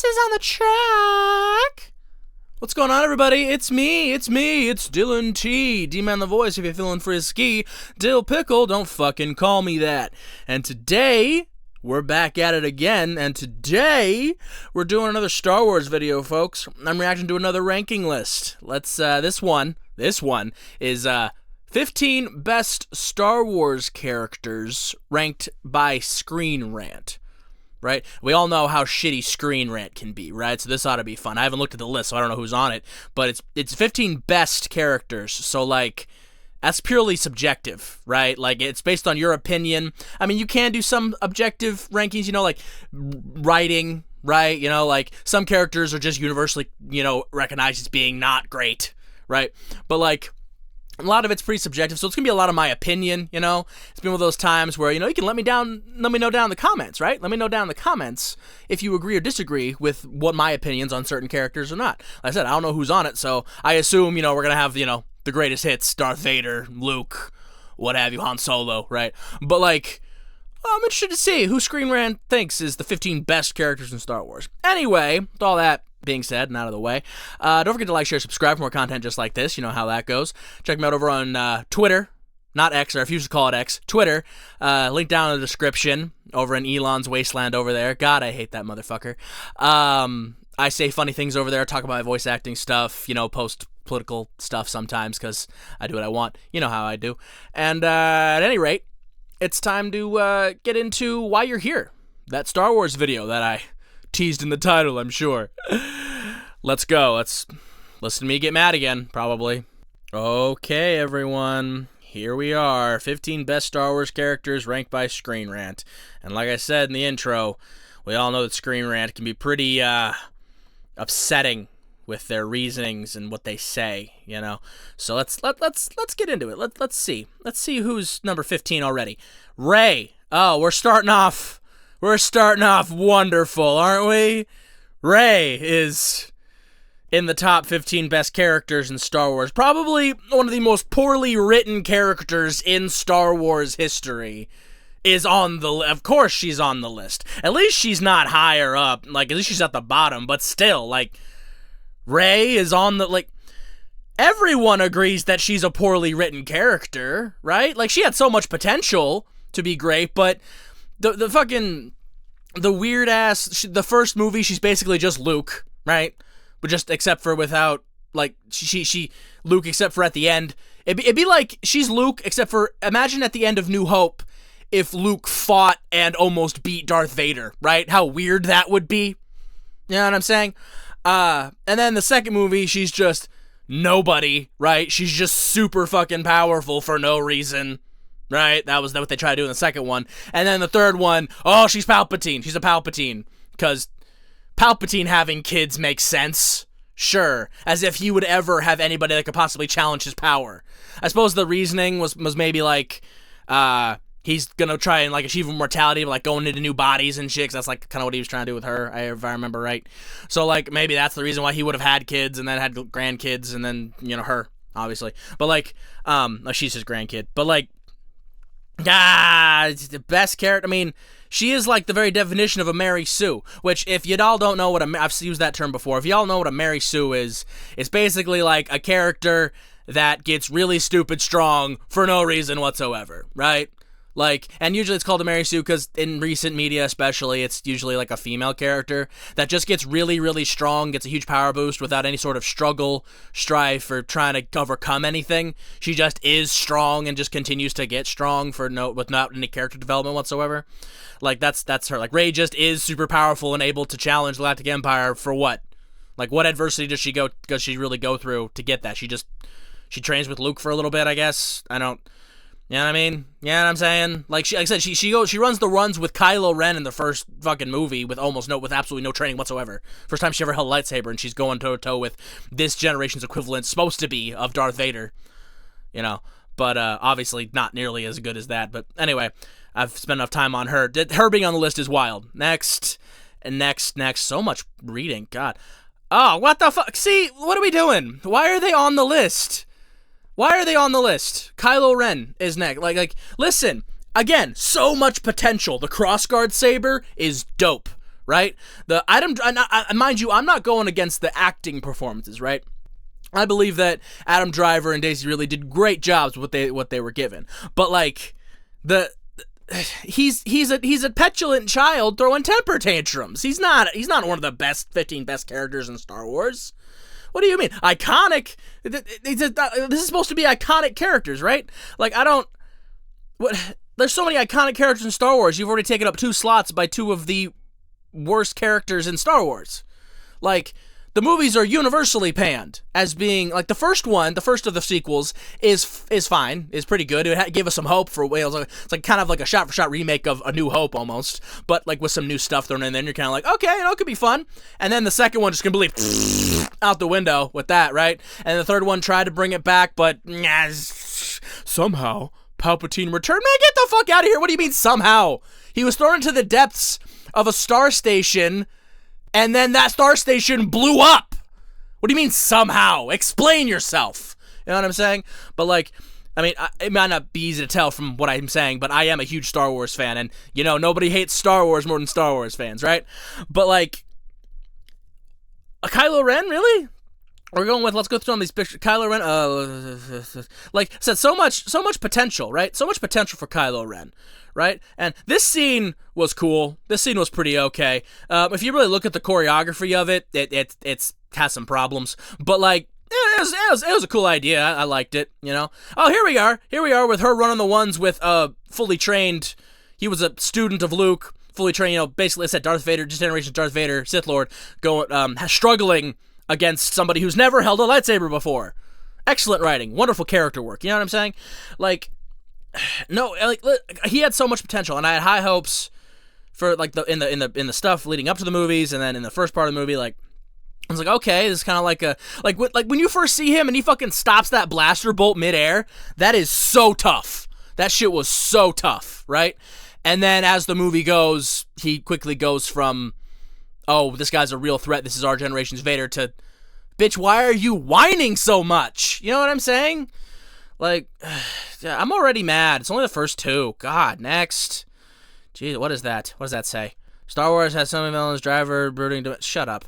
is on the track. What's going on, everybody? It's me, it's Dylan T. D-Man the voice if you're feeling frisky. Dill Pickle, don't fucking call me that. And today, we're back at it again, and today, we're doing another Star Wars video, folks. I'm reacting to another ranking list. Let's, this one is, 15 best Star Wars characters ranked by Screen Rant. Right? We all know how shitty Screen Rant can be, right? So this ought to be fun. I haven't looked at the list, so I don't know who's on it, but it's 15 best characters, so, like, that's purely subjective, right? Like, it's based on your opinion. I mean, you can do some objective rankings, you know, like writing, right? You know, like, some characters are just universally, you know, recognized as being not great, right? But, like, a lot of it's pretty subjective, so it's gonna be a lot of my opinion, you know? It's been one of those times where, you know, you can let me know down in the comments, right? Let me know down in the comments if you agree or disagree with what my opinions on certain characters or not. Like I said, I don't know who's on it, so I assume, you know, we're gonna have, you know, the greatest hits, Darth Vader, Luke, what have you, Han Solo, right? But, like, I'm interested to see who Screen Rant thinks is the 15 best characters in Star Wars. Anyway, with all that being said and out of the way, don't forget to like, share, subscribe for more content just like this. You know how that goes. Check me out over on Twitter, not X, or I refuse to call it X, Twitter. Link down in the description over in Elon's wasteland over there. God, I hate that motherfucker. I say funny things over there, talk about my voice acting stuff, you know, post political stuff sometimes because I do what I want. You know how I do. And at any rate, it's time to get into why you're here. That Star Wars video that I teased in the title, I'm sure. Let's go. Let's listen to me get mad again, probably. Okay, everyone. Here we are. 15 best Star Wars characters ranked by Screen Rant. And like I said in the intro, we all know that Screen Rant can be pretty upsetting with their reasonings and what they say, you know. So let's get into it. Let's see. Let's see who's number 15 already. Rey. Oh, we're starting off wonderful, aren't we? Rey is in the top 15 best characters in Star Wars. Probably one of the most poorly written characters in Star Wars history is on the list. Of course she's on the list. At least she's not higher up. Like, at least she's at the bottom. But still, like, Rey is on the, like, everyone agrees that she's a poorly written character, right? Like, she had so much potential to be great, but the fucking, the weird ass, the first movie, she's basically just Luke, right? But just, except for without, like, she Luke, except for at the end. It'd be like, she's Luke, except for, imagine at the end of New Hope, if Luke fought and almost beat Darth Vader, right? How weird that would be. You know what I'm saying? And then the second movie, she's just nobody, right? She's just super fucking powerful for no reason, right? That was what they tried to do in the second one. And then the third one, oh, she's Palpatine. She's a Palpatine. Because Palpatine having kids makes sense. Sure. As if he would ever have anybody that could possibly challenge his power. I suppose the reasoning was maybe like, he's gonna try and, like, achieve immortality, like, going into new bodies and shit, 'cause that's, like, kind of what he was trying to do with her, if I remember right. So, like, maybe that's the reason why he would have had kids, and then had grandkids, and then, you know, her, obviously. But, like, she's his grandkid. But, like, the best character, I mean, she is, like, the very definition of a Mary Sue, which, if you all don't know what I've used that term before, if y'all know what a Mary Sue is, it's basically, like, a character that gets really stupid strong for no reason whatsoever, right? Like, and usually it's called a Mary Sue because in recent media especially, it's usually like a female character that just gets really, really strong, gets a huge power boost without any sort of struggle, strife, or trying to overcome anything. She just is strong and just continues to get strong without any character development whatsoever. Like, that's her. Like, Rey just is super powerful and able to challenge the Galactic Empire for what? Like, what adversity does she really go through to get that? She trains with Luke for a little bit, I guess. You know what I mean? You know what I'm saying? Like I said, she runs the runs with Kylo Ren in the first fucking movie with absolutely no training whatsoever. First time she ever held a lightsaber, and she's going toe to toe with this generation's equivalent, supposed to be, of Darth Vader. You know, but obviously not nearly as good as that. But anyway, I've spent enough time on her. Her being on the list is wild. Next. So much reading. God. Oh, what the fuck? See, what are we doing? Why are they on the list? Kylo Ren is next. Like, listen, again, so much potential. The crossguard saber is dope, right? The item, mind you, I'm not going against the acting performances, right? I believe that Adam Driver and Daisy Ridley did great jobs with what they were given, but like he's a petulant child throwing temper tantrums. He's not one of the 15 best characters in Star Wars. What do you mean? Iconic? This is supposed to be iconic characters, right? Like, there's so many iconic characters in Star Wars. You've already taken up 2 slots by 2 of the worst characters in Star Wars. Like, the movies are universally panned as being, like, the first of the sequels is fine, is pretty good. It gave us some hope for Wales. It's like kind of like a shot-for-shot remake of A New Hope almost, but like with some new stuff thrown in there. You're kind of like, okay, it could be fun. And then the second one just completely out the window with that, right? And the third one tried to bring it back, but somehow Palpatine returned. Man, get the fuck out of here. What do you mean somehow? He was thrown into the depths of a star station, and then that star station blew up. What do you mean somehow? Explain yourself. You know what I'm saying? But like, I mean, it might not be easy to tell from what I'm saying, but I am a huge Star Wars fan, and you know, nobody hates Star Wars more than Star Wars fans, right? But like, a Kylo Ren, really? Let's go through on these pictures. Kylo Ren, like I said, so much potential, right? So much potential for Kylo Ren, right? And this scene was cool. This scene was pretty okay. If you really look at the choreography of it, it has some problems, but like, it was a cool idea. I liked it, you know? Oh, here we are with her running the ones with fully trained. He was a student of Luke, fully trained, you know, basically I said Darth Vader, just generation Darth Vader, Sith Lord, struggling against somebody who's never held a lightsaber before. Excellent writing, wonderful character work. You know what I'm saying? Like, no, like he had so much potential, and I had high hopes for like in the stuff leading up to the movies, and then in the first part of the movie, like I was like, okay, this is kind of like when you first see him and he fucking stops that blaster bolt midair. That is so tough. That shit was so tough, right? And then as the movie goes, he quickly goes from, oh, this guy's a real threat, this is our generation's Vader, to, bitch, why are you whining so much? You know what I'm saying? Like, yeah, I'm already mad. It's only the first 2. God, next. Jeez, what is that? What does that say? Star Wars has so many villains, Driver, brooding, shut up.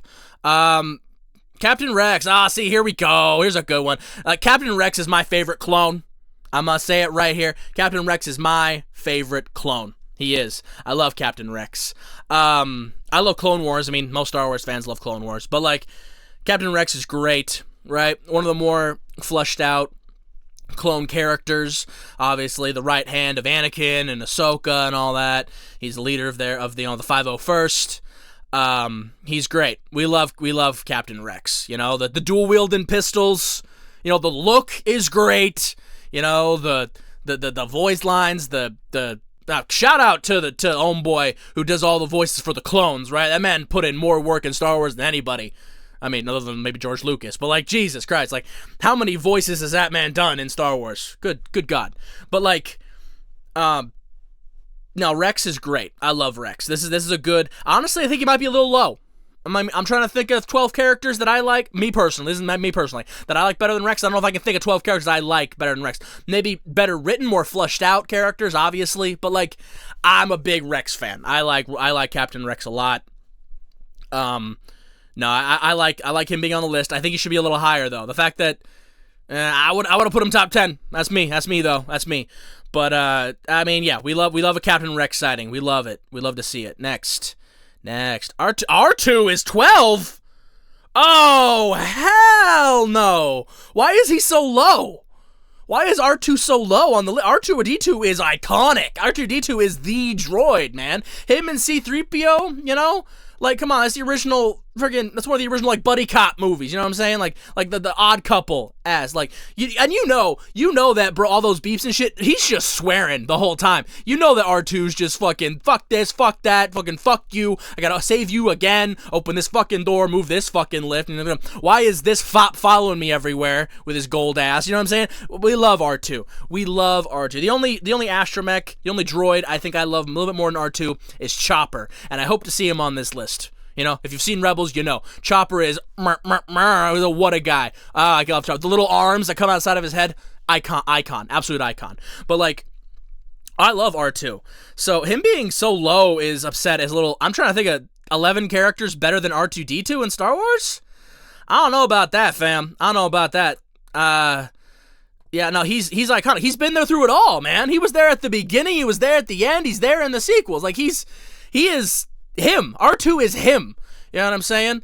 Captain Rex. See, here we go. Here's a good one. Captain Rex is my favorite clone. I'm gonna say it right here. Captain Rex is my favorite clone. He is. I love Captain Rex. I love Clone Wars. I mean, most Star Wars fans love Clone Wars. But, like, Captain Rex is great, right? One of the more fleshed out clone characters. Obviously, the right hand of Anakin and Ahsoka and all that. He's the leader of the 501st. He's great. We love Captain Rex. You know, the dual wielding pistols. You know, the look is great. You know, the voice lines, shout out to homeboy who does all the voices for the clones, right? That man put in more work in Star Wars than anybody. I mean, other than maybe George Lucas, but like, Jesus Christ, like, how many voices has that man done in Star Wars? Good God. But like, no, Rex is great. I love Rex. This is a good. Honestly, I think he might be a little low. I'm trying to think of 12 characters that I like. Me personally, this is me personally, that I like better than Rex. I don't know if I can think of 12 characters I like better than Rex. Maybe better written, more fleshed out characters, obviously. But like, I'm a big Rex fan. I like Captain Rex a lot. No, I like him being on the list. I think he should be a little higher though. The fact that I would have put him top 10. That's me though. That's me. But I mean, yeah, we love a Captain Rex sighting. We love it. We love to see it. Next. R2 is 12? Oh, hell no. Why is he so low? Why is R2 so low on the list? R2-D2 is iconic. R2-D2 is the droid, man. Him and C-3PO, you know? Like, come on, that's the original that's one of the original, like, buddy cop movies, you know what I'm saying? Like the Odd Couple as, like, you know that, bro, all those beeps and shit, he's just swearing the whole time. You know that R2's just fucking, fuck this, fuck that, fucking fuck you, I gotta save you again, open this fucking door, move this fucking lift, and why is this fop following me everywhere with his gold ass, you know what I'm saying? We love R2. We love R2. The only astromech, the only droid I think I love a little bit more than R2 is Chopper, and I hope to see him on this list. You know, if you've seen Rebels, you know. Chopper is, what a guy. I love Chopper. The little arms that come outside of his head, icon, absolute icon. But, like, I love R2. So him being so low is a little, I'm trying to think of 11 characters better than R2-D2 in Star Wars? I don't know about that, fam. I don't know about that. Yeah, no, he's iconic. He's been there through it all, man. He was there at the beginning. He was there at the end. He's there in the sequels. Like, he is him. R2 is him. You know what I'm saying?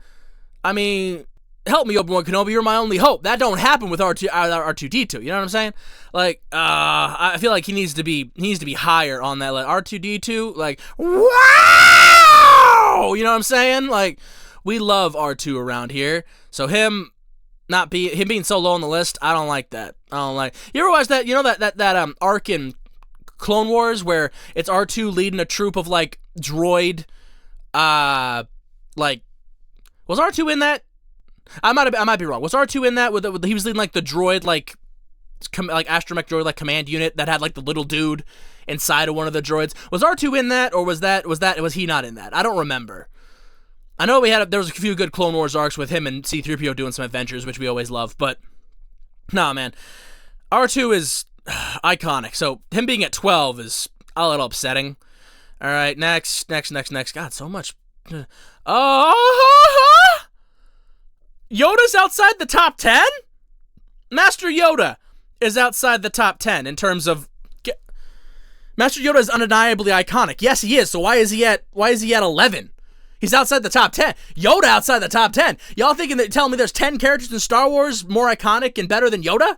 I mean, help me, Obi-Wan Kenobi. You're my only hope. That don't happen with R2-D2. You know what I'm saying? Like, I feel like he needs to be higher on that. Like, R2-D2, like, wow! You know what I'm saying? Like, we love R2 around here. So him being so low on the list, I don't like that. I don't like. You ever watch that? You know that arc in Clone Wars where it's R2 leading a troop of like droid, like, was R2 in that? I might be wrong. Was R2 in that? He was leading like the droid like astromech droid like command unit that had like the little dude inside of one of the droids. Was R2 in that, or was he not in that? I don't remember. I know there was a few good Clone Wars arcs with him and C-3PO doing some adventures, which we always love, but nah, man. R2 is iconic, so him being at 12 is a little upsetting. All right, next. God, so much. Yoda's outside the top 10? Master Yoda is outside the top 10 in terms of... Master Yoda is undeniably iconic. Yes, he is, so why is he at 11? He's outside the top 10. Yoda outside the top 10. Y'all telling me there's 10 characters in Star Wars more iconic and better than Yoda?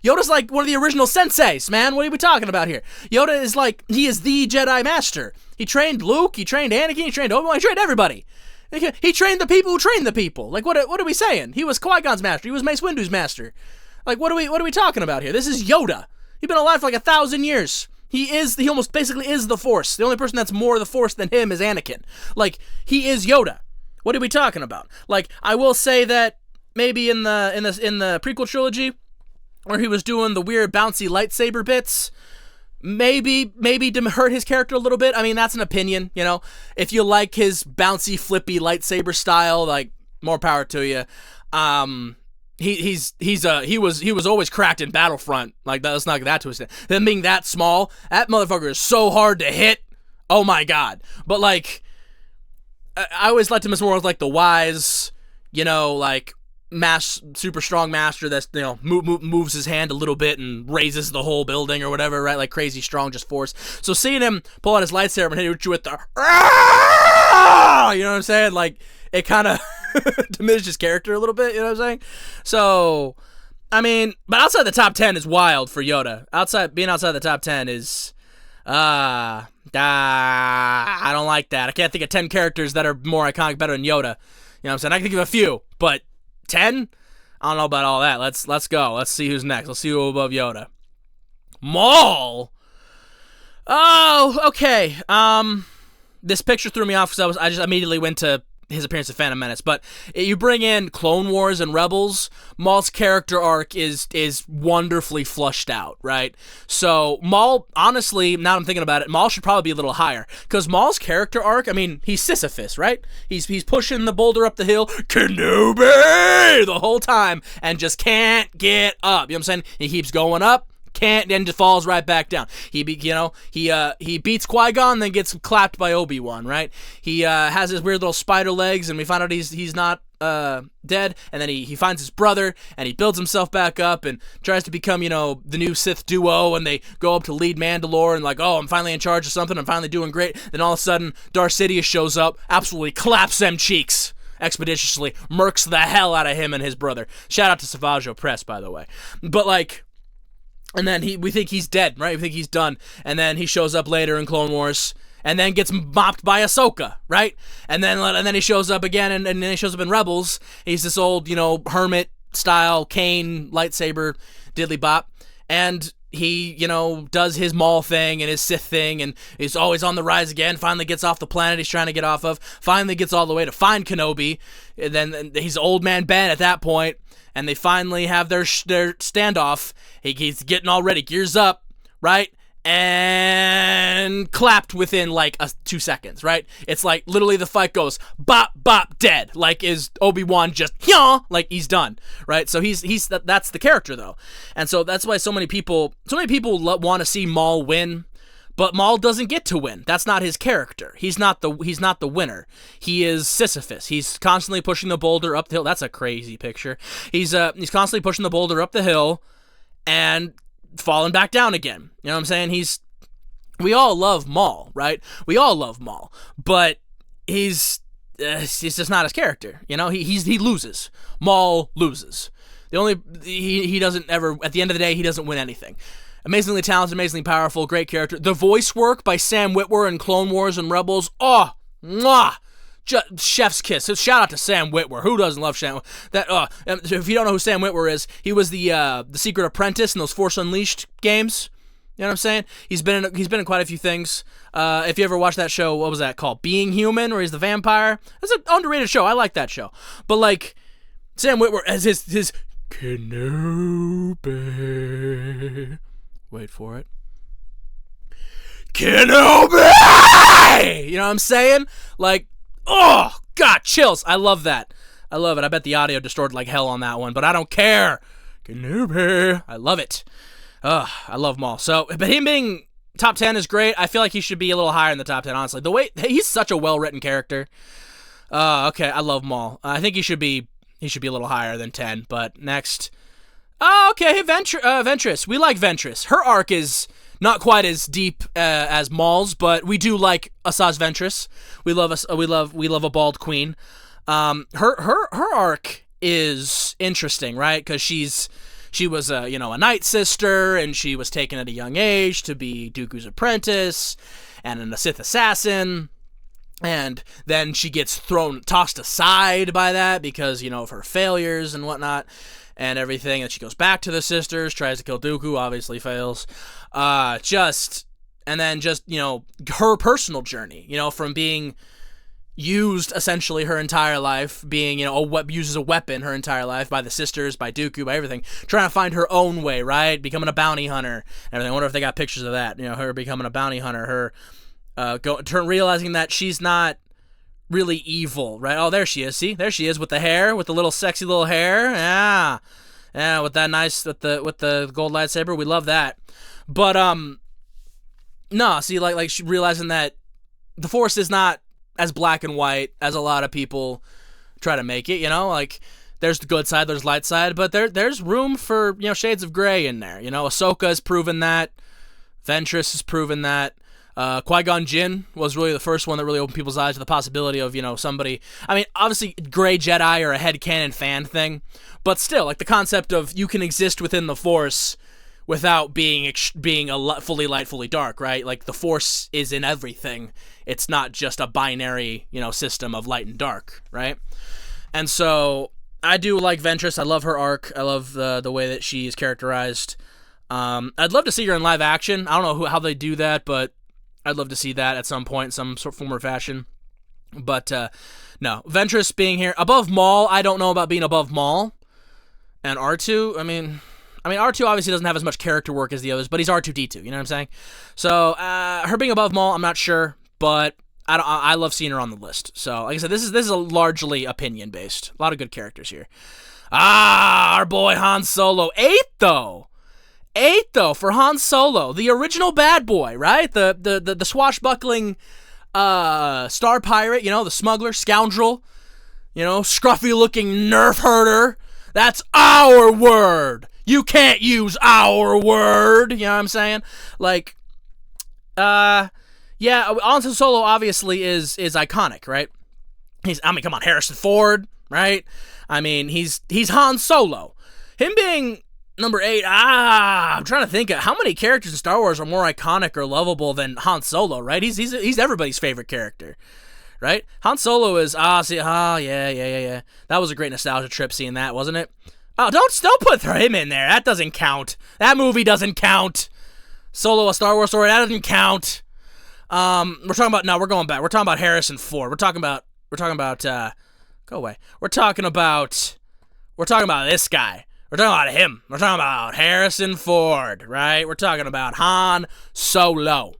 Yoda's like one of the original senseis, man. What are we talking about here? Yoda is like, he is the Jedi Master. He trained Luke, he trained Anakin, he trained Obi-Wan, he trained everybody. He trained the people who trained the people. Like, what are we saying? He was Qui-Gon's master. He was Mace Windu's master. Like, what are we talking about here? This is Yoda. He's been alive for like 1,000 years. He almost basically is the Force. The only person that's more the Force than him is Anakin. Like, he is Yoda. What are we talking about? Like, I will say that maybe in the prequel trilogy, where he was doing the weird bouncy lightsaber bits, maybe to hurt his character a little bit. I mean, that's an opinion, you know. If you like his bouncy, flippy lightsaber style, like, more power to you. He was always cracked in Battlefront. Like, let's not get that twisted. Them being that small, that motherfucker is so hard to hit. Oh my god. But like, I always liked him as more of like the wise, you know, like super strong master that's, you know, moves his hand a little bit and raises the whole building or whatever, right? Like crazy strong, just force. So seeing him pull out his lightsaber and hit you with the, you know what I'm saying? Like, it kind of diminished his character a little bit, you know what I'm saying? So, I mean, but outside the top 10 is wild for Yoda. Being outside the top 10 is, I don't like that. I can't think of 10 characters that are more iconic, better than Yoda. You know what I'm saying? I can think of a few, but 10? I don't know about all that. Let's go. Let's see who's next. Let's see who above Yoda. Maul? Oh, okay. This picture threw me off because I just immediately went to his appearance in Phantom Menace, but you bring in Clone Wars and Rebels, Maul's character arc is wonderfully flushed out, right? So Maul, honestly, now I'm thinking about it, Maul should probably be a little higher, because Maul's character arc, I mean, he's Sisyphus, right? He's pushing the boulder up the hill, Kenobi, the whole time, and just can't get up, you know what I'm saying? He keeps going up, can't, then just falls right back down. He beats Qui-Gon, then gets clapped by Obi-Wan, right? He has his weird little spider legs, and we find out he's not dead, and then he finds his brother, and he builds himself back up, and tries to become, you know, the new Sith duo, and they go up to lead Mandalore, and like, oh, I'm finally in charge of something, I'm finally doing great. Then all of a sudden, Darth Sidious shows up, absolutely claps them cheeks expeditiously, murks the hell out of him and his brother. Shout out to Savage Opress, by the way. But like, and then we think he's dead, right? We think he's done. And then he shows up later in Clone Wars, and then gets mopped by Ahsoka, right? And then he shows up again, and then he shows up in Rebels. He's this old, you know, hermit-style cane lightsaber diddly bop. And he, you know, does his Maul thing and his Sith thing, and he's always on the rise again, finally gets off the planet he's trying to get off of, finally gets all the way to find Kenobi, and then he's old man Ben at that point, and they finally have their standoff. He's getting all ready, gears up, right? And clapped within like 2 seconds, right? It's like literally the fight goes bop bop dead. Like, is Obi-Wan just like he's done, right? So that's the character though, and so that's why so many people want to see Maul win. But Maul doesn't get to win. That's not his character. He's not the winner. He is Sisyphus. He's constantly pushing the boulder up the hill. That's a crazy picture. He's constantly pushing the boulder up the hill and falling back down again. You know what I'm saying? We all love Maul, right? We all love Maul, but he's just not his character. You know, he loses. Maul loses. He doesn't ever, at the end of the day, he doesn't win anything. Amazingly talented, amazingly powerful, great character. The voice work by Sam Witwer in Clone Wars and Rebels, mwah! Chef's kiss. Shout out to Sam Witwer. Who doesn't love Sam? If you don't know who Sam Witwer is, he was the Secret Apprentice in those Force Unleashed games. You know what I'm saying? He's been in quite a few things. If you ever watched that show, what was that called? Being Human, where he's the vampire. That's an underrated show. I like that show. But like Sam Witwer as his Kenobi. Wait for it. Kenobi! You know what I'm saying? Like, oh, God, chills. I love that. I love it. I bet the audio distorted like hell on that one, but I don't care. Kenobi. I love it. I love Maul. So, but him being top 10 is great. I feel like he should be a little higher in the top 10, honestly. The way, he's such a well-written character. Okay, I love Maul. I think he should be a little higher than 10, but next... Oh, okay, Ventress. We like Ventress. Her arc is not quite as deep as Maul's, but we do like Asajj Ventress. We love a bald queen. Her arc is interesting, right? Because she was a Night Sister, and she was taken at a young age to be Dooku's apprentice and a Sith assassin. And then she gets tossed aside by that because, of her failures and whatnot and everything. And she goes back to the sisters, tries to kill Dooku, obviously fails. Her personal journey, from being used essentially her entire life, being, used as a weapon her entire life by the sisters, by Dooku, by everything, trying to find her own way, right? Becoming a bounty hunter and everything. I wonder if they got pictures of that, her becoming a bounty hunter, her realizing that she's not really evil, right? Oh, there she is. See, there she is with the hair, with the little sexy little hair. Yeah, with that nice, with the gold lightsaber. We love that. But no, see, like she realizing that the Force is not as black and white as a lot of people try to make it. Like there's the good side, there's light side, but there's room for shades of gray in there. Ahsoka has proven that. Ventress has proven that. Qui-Gon Jinn was really the first one that really opened people's eyes to the possibility of, somebody... I mean, obviously, Grey Jedi are a headcanon fan thing, but still, like, the concept of you can exist within the Force without being fully light, fully dark, right? Like, the Force is in everything. It's not just a binary, system of light and dark, right? And so, I do like Ventress. I love her arc. I love the way that she's characterized. I'd love to see her in live action. I don't know how they do that, but I'd love to see that at some point, some sort of form or fashion. But, no. Ventress being here. Above Maul, I don't know about being above Maul. And R2, I mean, R2 obviously doesn't have as much character work as the others, but he's R2-D2, you know what I'm saying? So, her being above Maul, I'm not sure, but I love seeing her on the list. So, like I said, this is a largely opinion-based. A lot of good characters here. Our boy Han Solo. 8, though. 8, though, for Han Solo, the original bad boy, right? The swashbuckling star pirate, the smuggler, scoundrel, scruffy-looking nerf herder. That's our word. You can't use our word. You know what I'm saying? Like, yeah, Han Solo obviously is iconic, right? Come on, Harrison Ford, right? I mean, he's Han Solo. Him being number 8, I'm trying to think of how many characters in Star Wars are more iconic or lovable than Han Solo, right? He's everybody's favorite character, right? Han Solo is, yeah. That was a great nostalgia trip seeing that, wasn't it? Oh, don't put him in there. That doesn't count. That movie doesn't count. Solo, a Star Wars story, that doesn't count. We're going back. We're talking about Harrison Ford. We're talking about, go away. We're talking about this guy. We're talking about him. We're talking about Harrison Ford, right? We're talking about Han Solo.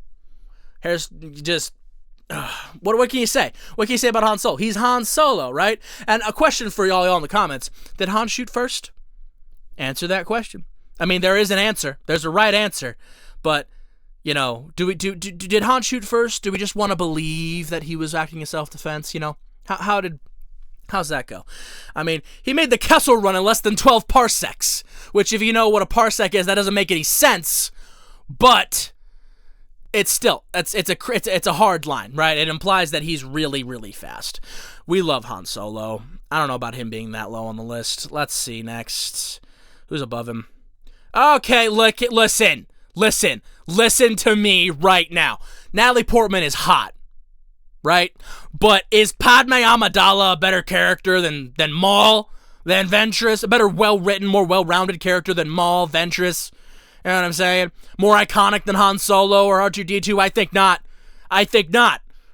What can you say? What can you say about Han Solo? He's Han Solo, right? And a question for y'all in the comments. Did Han shoot first? Answer that question. I mean, there is an answer. There's a right answer. But, You know, did Han shoot first? Do we just want to believe that he was acting in self-defense? You know, how's that go? I mean, he made the Kessel Run in less than 12 parsecs, which, if you know what a parsec is, that doesn't make any sense. But it's still it's a hard line, right? It implies that he's really, really fast. We love Han Solo. I don't know about him being that low on the list. Let's see next. Who's above him? Okay, listen to me right now. Natalie Portman is hot, right? But is Padme Amidala a better character than Maul, than Ventress? A better well-written, more well-rounded character than Maul, Ventress? You know what I'm saying? More iconic than Han Solo or R2-D2? I think not.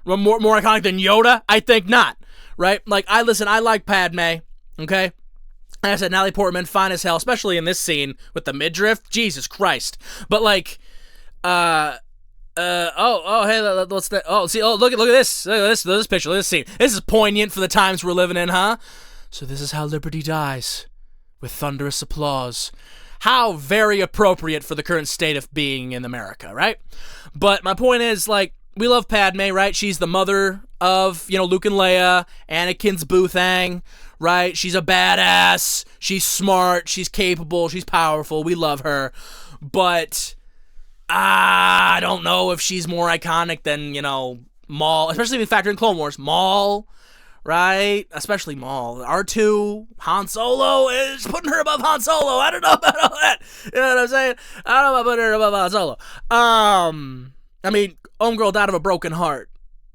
More iconic than Yoda? I think not. Right? Like, I like Padme, okay? Like I said, Natalie Portman, fine as hell, especially in this scene with the midriff. Jesus Christ. But, like, hey, look at this. Look at this picture, look at this scene. This is poignant for the times we're living in, huh? So this is how liberty dies, with thunderous applause. How very appropriate for the current state of being in America, right? But my point is, like, we love Padme, right? She's the mother of, Luke and Leia, Anakin's boo-thang, right? She's a badass, she's smart, she's capable, she's powerful, we love her. But I don't know if she's more iconic than, Maul, especially if you factor in Clone Wars. Maul, right? Especially Maul. R2, Han Solo is putting her above Han Solo. I don't know about all that. You know what I'm saying? I don't know about putting her above Han Solo. I mean, homegirl died of a broken heart.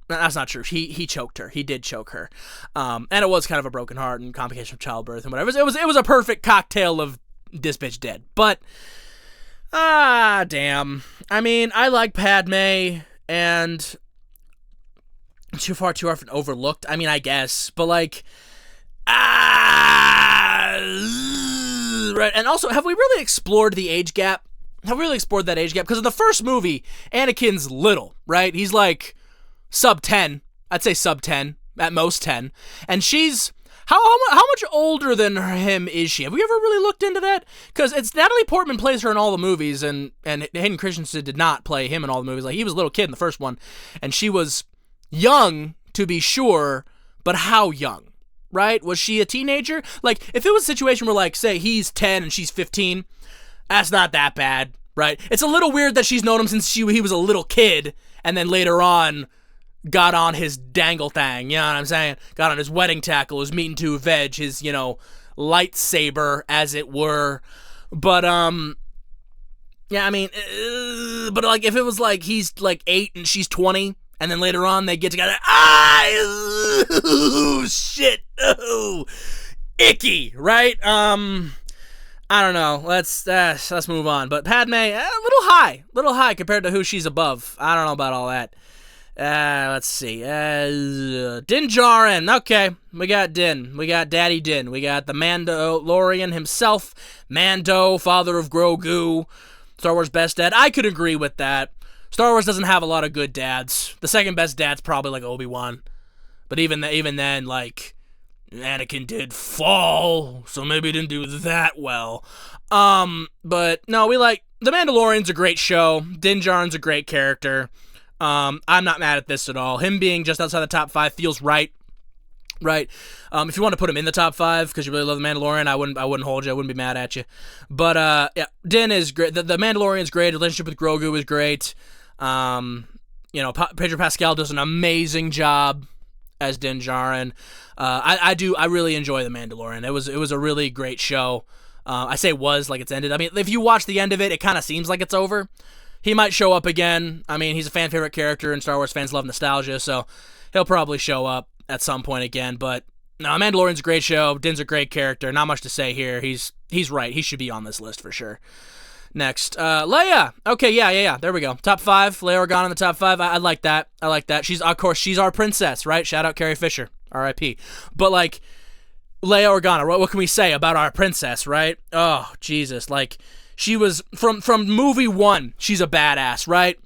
That's not true. He choked her. He did choke her. And it was kind of a broken heart and complication of childbirth and whatever. It was a perfect cocktail of this bitch dead. But damn. I mean, I like Padme, and too often overlooked. I mean, I guess, but like, right. And also, have we really explored the age gap? Have we really explored that age gap? Because in the first movie, Anakin's little, right? He's like sub 10. I'd say sub 10, at most 10. And she's, how much older than him is she? Have we ever really looked into that? Because it's Natalie Portman plays her in all the movies, and Hayden Christensen did not play him in all the movies. Like, he was a little kid in the first one, and she was young, to be sure, but how young, right? Was she a teenager? Like, if it was a situation where, like, say he's 10 and she's 15, that's not that bad, right? It's a little weird that she's known him since he was a little kid, and then later on got on his dangle thang, you know what I'm saying? Got on his wedding tackle, his meat and two veg, his, lightsaber, as it were. But, yeah, I mean, but, like, if it was, like, he's, like, 8 and she's 20, and then later on they get together, shit, icky, right? I don't know. Let's move on. But Padme, a little high compared to who she's above. I don't know about all that. Let's see. Din Djarin. Okay, we got Din. We got Daddy Din. We got the Mandalorian himself. Mando, father of Grogu. Star Wars best dad. I could agree with that. Star Wars doesn't have a lot of good dads. The second best dad's probably like Obi-Wan. But even then, like, Anakin did fall, so maybe he didn't do that well. But no, we like The Mandalorian's a great show. Din Djarin's a great character. I'm not mad at this at all. Him being just outside the top 5 feels right. Right. If you want to put him in the top 5 because you really love The Mandalorian, I wouldn't hold you. I wouldn't be mad at you. But yeah, Din is great. The Mandalorian's great. The relationship with Grogu is great. Pedro Pascal does an amazing job as Din Djarin. I really enjoy The Mandalorian. It was a really great show. I say was like it's ended. I mean, if you watch the end of it, it kind of seems like it's over. He might show up again. I mean, he's a fan favorite character, and Star Wars fans love nostalgia, so he'll probably show up at some point again. But no, Mandalorian's a great show. Din's a great character. Not much to say here. He's right. He should be on this list for sure. Next, Leia. Okay, yeah. There we go. Top 5. Leia Organa in the top 5. I like that. She's our princess, right? Shout out Carrie Fisher. R.I.P. But like, Leia Organa. What can we say about our princess, right? Oh, Jesus. Like, she was from movie 1. She's a badass, right?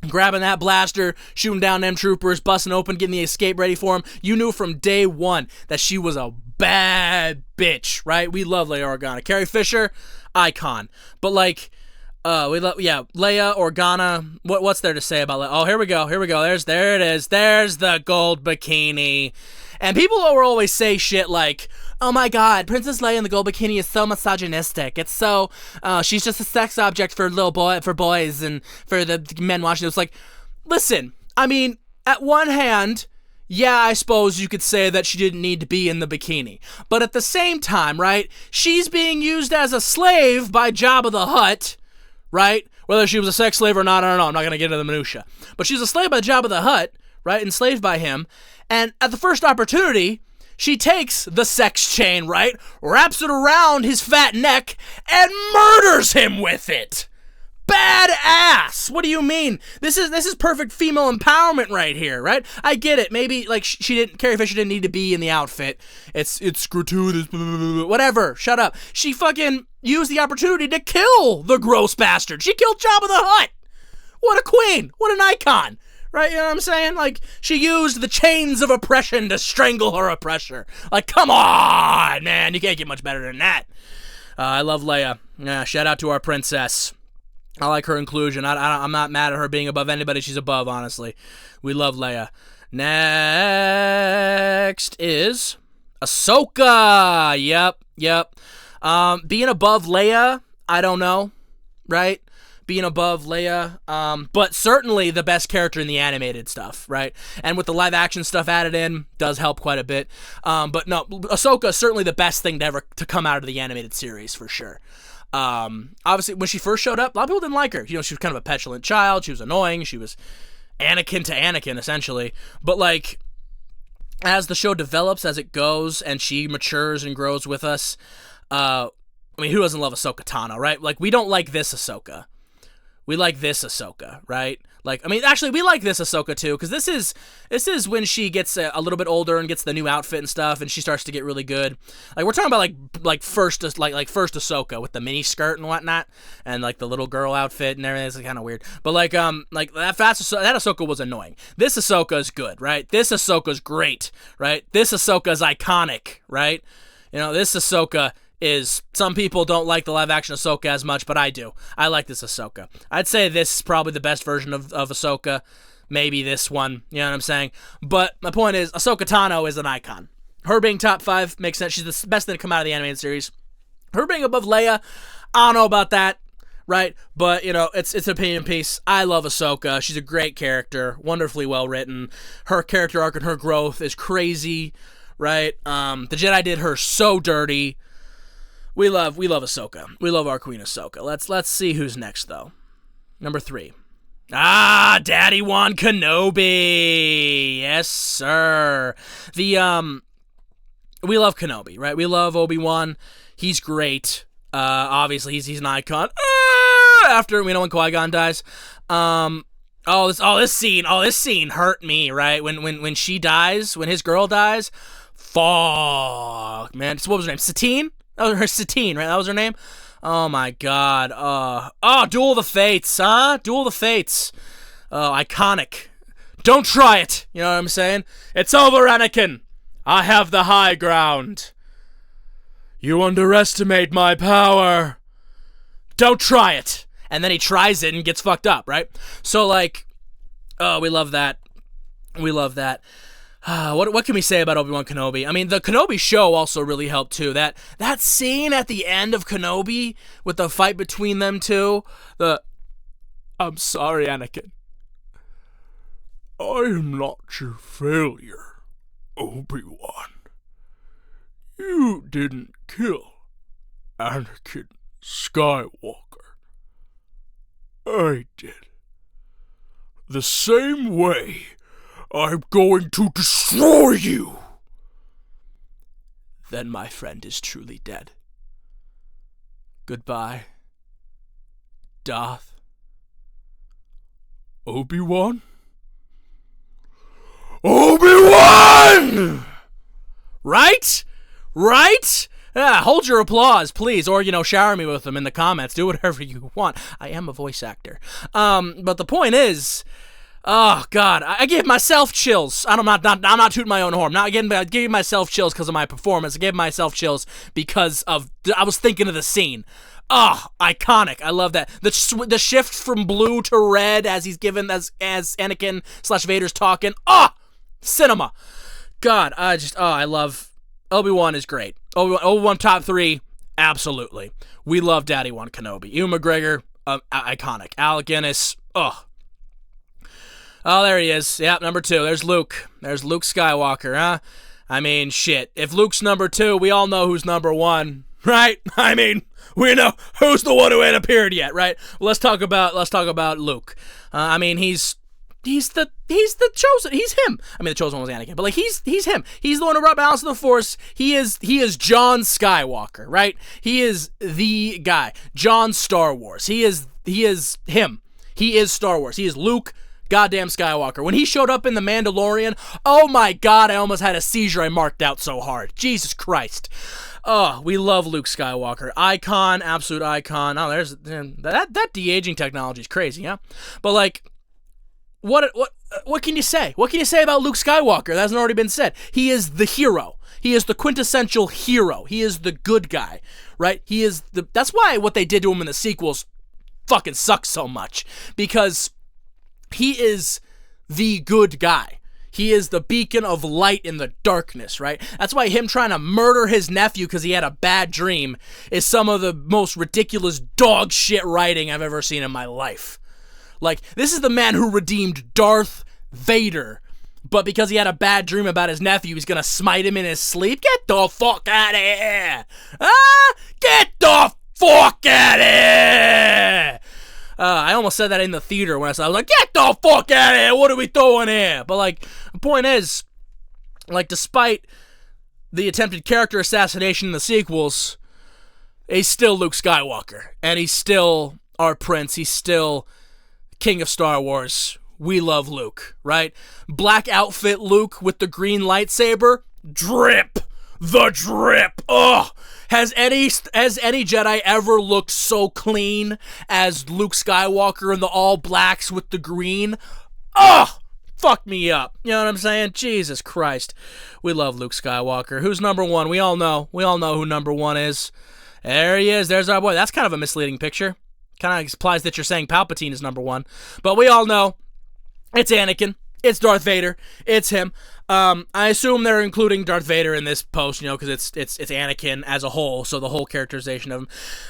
Grabbing that blaster, shooting down them troopers, busting open, getting the escape ready for them. You knew from day 1 that she was a bad bitch, right? We love Leia Organa. Carrie Fisher, icon. But like, Leia, Organa. What's there to say about Leia? Oh, here we go. There it is. There's the gold bikini. And people will always say shit like, oh my god, Princess Leia in the gold bikini is so misogynistic. It's so, she's just a sex object for boys and for the men watching it. It's like, listen, I mean, at one hand, yeah, I suppose you could say that she didn't need to be in the bikini. But at the same time, right, she's being used as a slave by Jabba the Hutt, right? Whether she was a sex slave or not, I don't know. I'm not going to get into the minutia. But she's a slave by Jabba the Hutt, right, enslaved by him. And at the first opportunity, she takes the sex chain, right, wraps it around his fat neck, and murders him with it. Badass! What do you mean? This is perfect female empowerment right here, right? I get it. Maybe like Carrie Fisher didn't need to be in the outfit. It's gratuitous. Whatever. Shut up. She fucking used the opportunity to kill the gross bastard. She killed Jabba the Hutt. What a queen! What an icon! Right? You know what I'm saying? Like, she used the chains of oppression to strangle her oppressor. Like, come on, man. You can't get much better than that. I love Leia. Yeah, shout out to our princess. I like her inclusion. I'm not mad at her being above anybody she's above, honestly. We love Leia. Next is Ahsoka. Yep. Being above Leia, I don't know, right? Being above Leia, but certainly the best character in the animated stuff, right? And with the live action stuff added in, does help quite a bit. But no, Ahsoka is certainly the best thing to come out of the animated series, for sure. Obviously, when she first showed up, a lot of people didn't like her. You know, she was kind of a petulant child. She was annoying. She was Anakin to Anakin, essentially. But, like, as the show develops, as it goes, and she matures and grows with us, I mean, who doesn't love Ahsoka Tano, right? Like, we don't like this Ahsoka. We like this Ahsoka, right? Like, I mean, actually, we like this Ahsoka too, because this is when she gets a little bit older and gets the new outfit and stuff, and she starts to get really good. Like, we're talking about like first Ahsoka with the mini skirt and whatnot, and like the little girl outfit and everything. It's kind of weird, but like that Ahsoka was annoying. This Ahsoka is good, right? This Ahsoka's great, right? This Ahsoka is iconic, right? You know, this Ahsoka is, some people don't like the live action Ahsoka as much, but I do. I like this Ahsoka. I'd say this is probably the best version of Ahsoka. Maybe this one, you know what I'm saying? But my point is, Ahsoka Tano is an icon. Her being top 5 makes sense. She's the best thing to come out of the animated series. Her being above Leia, I don't know about that, right? But, you know, it's an opinion piece. I love Ahsoka. She's a great character, wonderfully well written. Her character arc and her growth is crazy, right? The Jedi did her so dirty. We love Ahsoka. We love our Queen Ahsoka. Let's see who's next, though. Number 3. Daddy Wan Kenobi. Yes, sir. We love Kenobi, right? We love Obi-Wan. He's great. Obviously, he's an icon. After, we know, when Qui-Gon dies. This scene hurt me, right? When she dies, when his girl dies. Fuck, man. So what was her name? Satine? That was her, Satine, right? That was her name? Oh, my God. Duel of the Fates, huh? Duel of the Fates. Iconic. Don't try it. You know what I'm saying? It's over, Anakin. I have the high ground. You underestimate my power. Don't try it. And then he tries it and gets fucked up, right? So, like, we love that. We love that. What can we say about Obi-Wan Kenobi? I mean, the Kenobi show also really helped, too. That scene at the end of Kenobi with the fight between them two. I'm sorry, Anakin. I am not your failure, Obi-Wan. You didn't kill Anakin Skywalker. I did. The same way I'm going to destroy you. Then my friend is truly dead. Goodbye, Darth Obi-Wan? Obi-Wan! Right? Yeah, hold your applause, please, or, shower me with them in the comments. Do whatever you want. I am a voice actor. But the point is, oh, God, I gave myself chills. I'm not tooting my own horn. I gave myself chills because of my performance. I gave myself chills because I was thinking of the scene. Iconic. I love that. The shift from blue to red as he's given as Anakin / Vader's talking. Cinema. God, I love Obi-Wan is great. Obi-Wan top 3, absolutely. We love Daddy Wan Kenobi. Ewan McGregor, iconic. Alec Guinness, Oh, there he is. Yep, number 2. There's Luke. There's Luke Skywalker, huh? I mean, shit. If Luke's number 2, we all know who's number 1, right? I mean, we know who's the one who ain't appeared yet, right? Well, let's talk about Luke. I mean, he's the chosen. He's him. I mean, the chosen one was Anakin, but like he's him. He's the one who brought balance to the Force. He is John Skywalker, right? He is the guy. John Star Wars. He is him. He is Star Wars. He is Luke goddamn Skywalker. When he showed up in The Mandalorian, oh my God, I almost had a seizure. I marked out so hard. Jesus Christ. Oh, we love Luke Skywalker. Icon, absolute icon. Oh, there's that de-aging technology is crazy, yeah? But like, what can you say? What can you say about Luke Skywalker that hasn't already been said? He is the hero. He is the quintessential hero. He is the good guy, right? That's why what they did to him in the sequels fucking sucks so much, because he is the good guy. He is the beacon of light in the darkness, right? That's why him trying to murder his nephew because he had a bad dream is some of the most ridiculous dog shit writing I've ever seen in my life. Like, this is the man who redeemed Darth Vader, but because he had a bad dream about his nephew, he's gonna smite him in his sleep? Get the fuck out of here! Get the fuck out of here! I almost said that in the theater when I was like, get the fuck out of here! What are we doing here? But like, the point is, like, despite the attempted character assassination in the sequels, he's still Luke Skywalker, and he's still our prince. He's still King of Star Wars. We love Luke, right? Black outfit Luke with the green lightsaber. Drip. The drip. Ugh. Has any Jedi ever looked so clean as Luke Skywalker in the all blacks with the green? Ugh. Fuck me up. You know what I'm saying? Jesus Christ. We love Luke Skywalker. Who's number 1? We all know. We all know who number 1 is. There he is. There's our boy. That's kind of a misleading picture. Kind of implies that you're saying Palpatine is number 1. But we all know it's Anakin. It's Darth Vader. It's him. I assume they're including Darth Vader in this post, you know, because it's Anakin as a whole, so the whole characterization of him.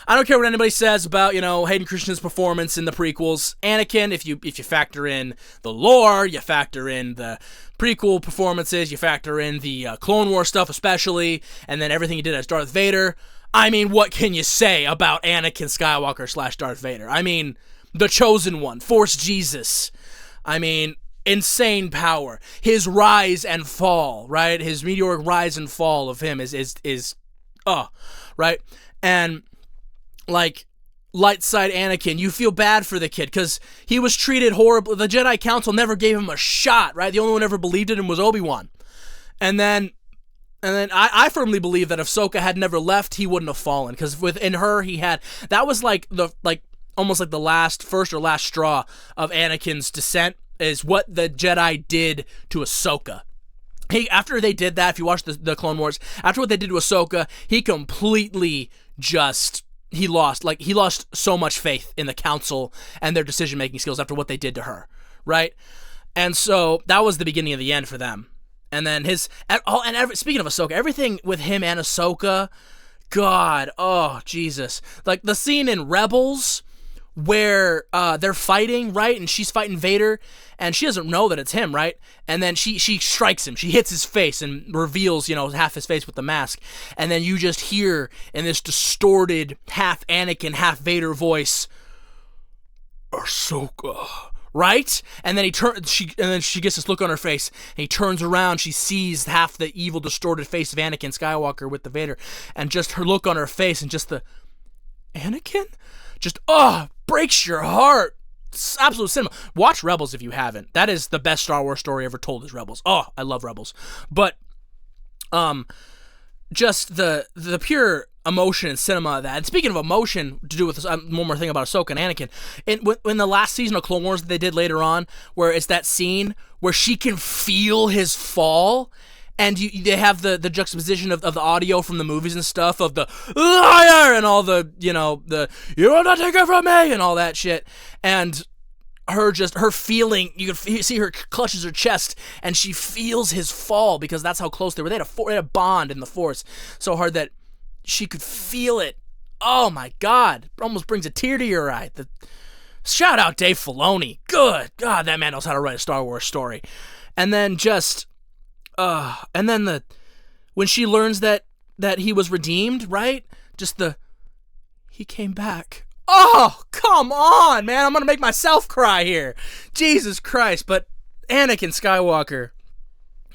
I don't care what anybody says about, you know, Hayden Christensen's performance in the prequels. Anakin, if you factor in the lore, you factor in the prequel performances, you factor in the Clone Wars stuff especially, and then everything he did as Darth Vader. I mean, what can you say about Anakin Skywalker / Darth Vader? I mean, the chosen one, Force Jesus. I mean, insane power. His rise and fall, right? His meteoric rise and fall of him is right? And like, light side Anakin, you feel bad for the kid because he was treated horribly. The Jedi Council never gave him a shot, right? The only one who ever believed in him was Obi-Wan. And then I firmly believe that if Ahsoka had never left, he wouldn't have fallen, because within her that was like almost like the first or last straw of Anakin's descent, is what the Jedi did to Ahsoka. After they did that, if you watch the Clone Wars, after what they did to Ahsoka, he completely he lost so much faith in the Council and their decision-making skills after what they did to her, right? And so that was the beginning of the end for them. And then speaking of Ahsoka, everything with him and Ahsoka, God, oh, Jesus. Like, the scene in Rebels where they're fighting, right? And she's fighting Vader, and she doesn't know that it's him, right? And then she strikes him. She hits his face and reveals, you know, half his face with the mask. And then you just hear in this distorted half Anakin, half Vader voice, Ahsoka. Right? And then she gets this look on her face, and he turns around, she sees half the evil, distorted face of Anakin Skywalker with the Vader, and just her look on her face, and just the Anakin? Just, breaks your heart. It's absolute cinema. Watch Rebels if you haven't. That is the best Star Wars story ever told, is Rebels. Oh, I love Rebels. But, just the pure emotion in cinema of that. And speaking of emotion, to do with this, one more thing about Ahsoka and Anakin. In the last season of Clone Wars that they did later on, where it's that scene where she can feel his fall, and they have the juxtaposition of the audio from the movies and stuff, of the liar and all the, the you will not take it from me and all that shit, and her feeling, you can see her clutches her chest, and she feels his fall, because that's how close they were. They had a bond in the Force so hard that she could feel it. Oh my God, it almost brings a tear to your eye. Shout out Dave Filoni. Good God, that man knows how to write a Star Wars story. And then when she learns that he was redeemed, right? He came back. Oh, come on, man. I'm going to make myself cry here. Jesus Christ. But Anakin Skywalker,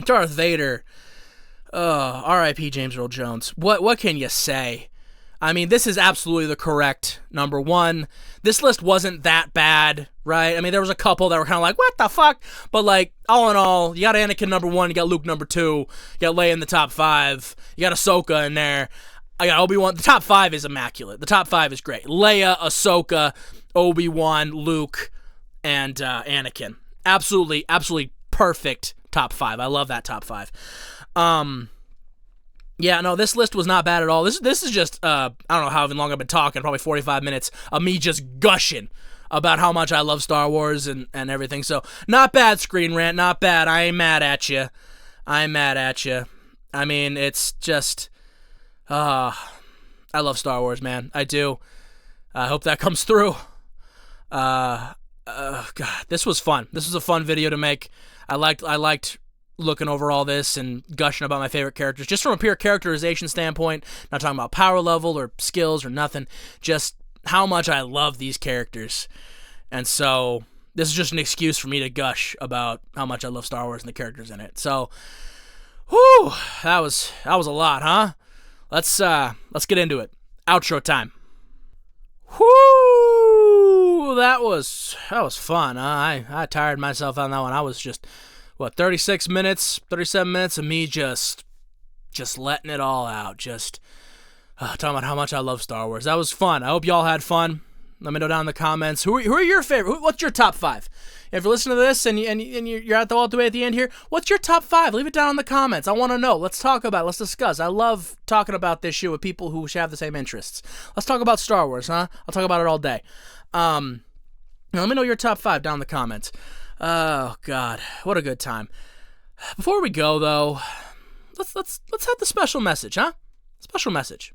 Darth Vader, R.I.P. James Earl Jones. What can you say? I mean, this is absolutely the correct number one. This list wasn't that bad, right? I mean, there was a couple that were kind of like, what the fuck? But, like, all in all, you got Anakin number one, you got Luke number two, you got Leia in the top five, you got Ahsoka in there, I got Obi-Wan. The top five is immaculate. The top five is great. Leia, Ahsoka, Obi-Wan, Luke, and Anakin. Absolutely perfect top five. I love that top five. Yeah, no, this list was not bad at all. This is just, I don't know how long I've been talking, probably 45 minutes of me just gushing about how much I love Star Wars and everything. So, not bad, Screen Rant, not bad. I ain't mad at you. I mean, it's just, I love Star Wars, man. I do. I hope that comes through. God, this was fun. This was a fun video to make. I liked looking over all this and gushing about my favorite characters, just from a pure characterization standpoint, not talking about power level or skills or nothing, just how much I love these characters. And so this is just an excuse for me to gush about how much I love Star Wars and the characters in it. So, whew, that was a lot, huh? Let's get into it. Outro time. Whoo, that was fun, huh? I tired myself on that one. I was just 37 minutes of me just letting it all out, just talking about how much I love Star Wars. That was fun. I hope y'all had fun. Let me know down in the comments. Who are your favorite? What's your top five? If you're listening to this and you're all the way at the end here, what's your top five? Leave it down in the comments. I want to know. Let's talk about it. Let's discuss. I love talking about this shit with people who have the same interests. Let's talk about Star Wars, huh? I'll talk about it all day. Now let me know your top five down in the comments. Oh God, what a good time. Before we go though, let's have the special message, huh? Special message.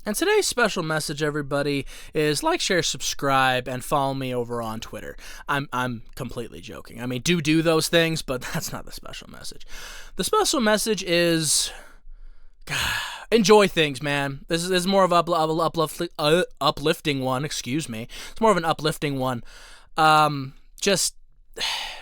And today's special message, everybody, is like, share, subscribe, and follow me over on Twitter. I'm completely joking. I mean, do those things, but that's not the special message. The special message is, enjoy things, man. This is more of an uplifting one. Excuse me. It's more of an uplifting one. Just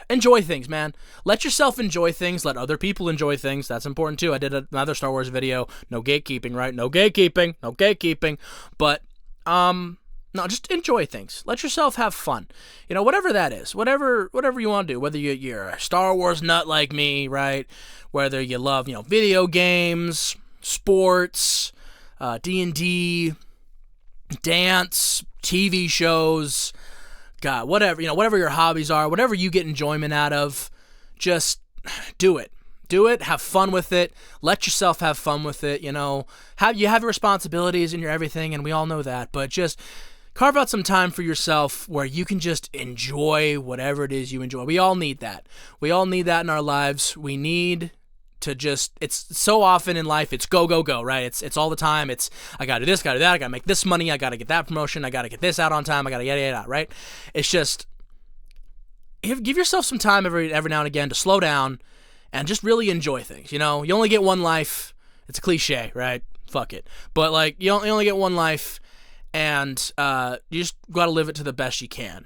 enjoy things, man. Let yourself enjoy things. Let other people enjoy things. That's important too. I did another Star Wars video. No gatekeeping, right? No gatekeeping. But no, just enjoy things. Let yourself have fun. Whatever that is. Whatever you want to do. Whether you're a Star Wars nut like me, right? Whether you love, video games, sports, D&D, dance, TV shows, God, whatever your hobbies are, whatever you get enjoyment out of, just do it. Do it. Have fun with it. Let yourself have fun with it. You have your responsibilities and your everything, and we all know that. But just carve out some time for yourself where you can just enjoy whatever it is you enjoy. We all need that. We all need that in our lives. We need to it's so often in life, it's go, right? It's all the time. It's, I gotta do this, gotta do that, I gotta make this money, I gotta get that promotion, I gotta get this out on time, I gotta yada, right? It's just, give yourself some time every now and again to slow down and just really enjoy things, You only get one life. It's a cliche, right? Fuck it. But, you only get one life, and you just gotta live it to the best you can.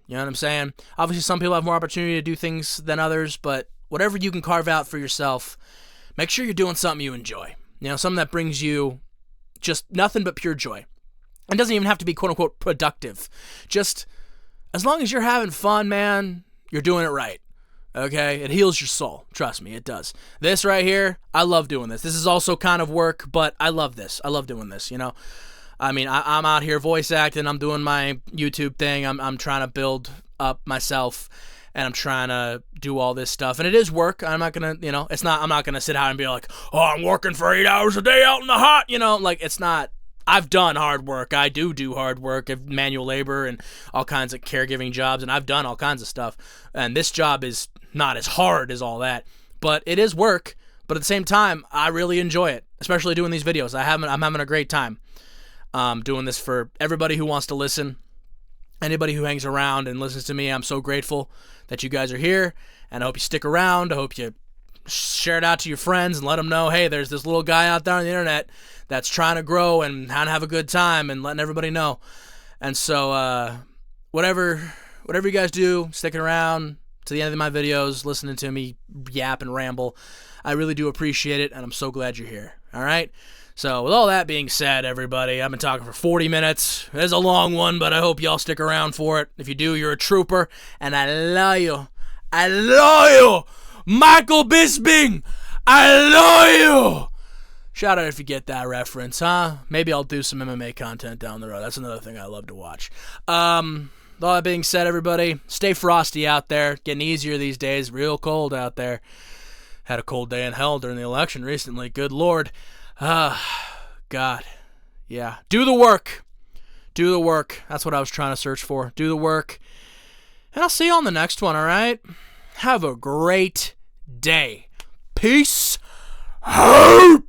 You know what I'm saying? Obviously, some people have more opportunity to do things than others, but whatever you can carve out for yourself, make sure you're doing something you enjoy. Something that brings you just nothing but pure joy. It doesn't even have to be quote-unquote productive. Just as long as you're having fun, man, you're doing it right. Okay? It heals your soul. Trust me, it does. This right here, I love doing this. This is also kind of work, but I love this. I love doing this, I mean, I'm out here voice acting. I'm doing my YouTube thing. I'm trying to build up myself. and I'm trying to do all this stuff, and it is work. I'm not gonna, I'm not gonna sit out and be like, oh, I'm working for 8 hours a day out in the hot, like, it's not. I've done hard work. I do hard work of manual labor and all kinds of caregiving jobs, and I've done all kinds of stuff. And this job is not as hard as all that, but it is work. But at the same time, I really enjoy it, especially doing these videos. I'm having a great time doing this for everybody who wants to listen, anybody who hangs around and listens to me. I'm so grateful that you guys are here, and I hope you stick around. I hope you share it out to your friends and let them know, hey, there's this little guy out there on the internet that's trying to grow and have a good time, and letting everybody know. And so whatever you guys do, sticking around to the end of my videos, listening to me yap and ramble, I really do appreciate it, and I'm so glad you're here. All right? So with all that being said, everybody, I've been talking for 40 minutes. It's a long one, but I hope y'all stick around for it. If you do, you're a trooper, and I love you. I love you! Michael Bisping! I love you! Shout out if you get that reference, huh? Maybe I'll do some MMA content down the road. That's another thing I love to watch. With all that being said, everybody, stay frosty out there. Getting easier these days. Real cold out there. Had a cold day in hell during the election recently. Good Lord. God. Yeah. Do the work. Do the work. That's what I was trying to search for. Do the work. And I'll see you on the next one, all right? Have a great day. Peace out.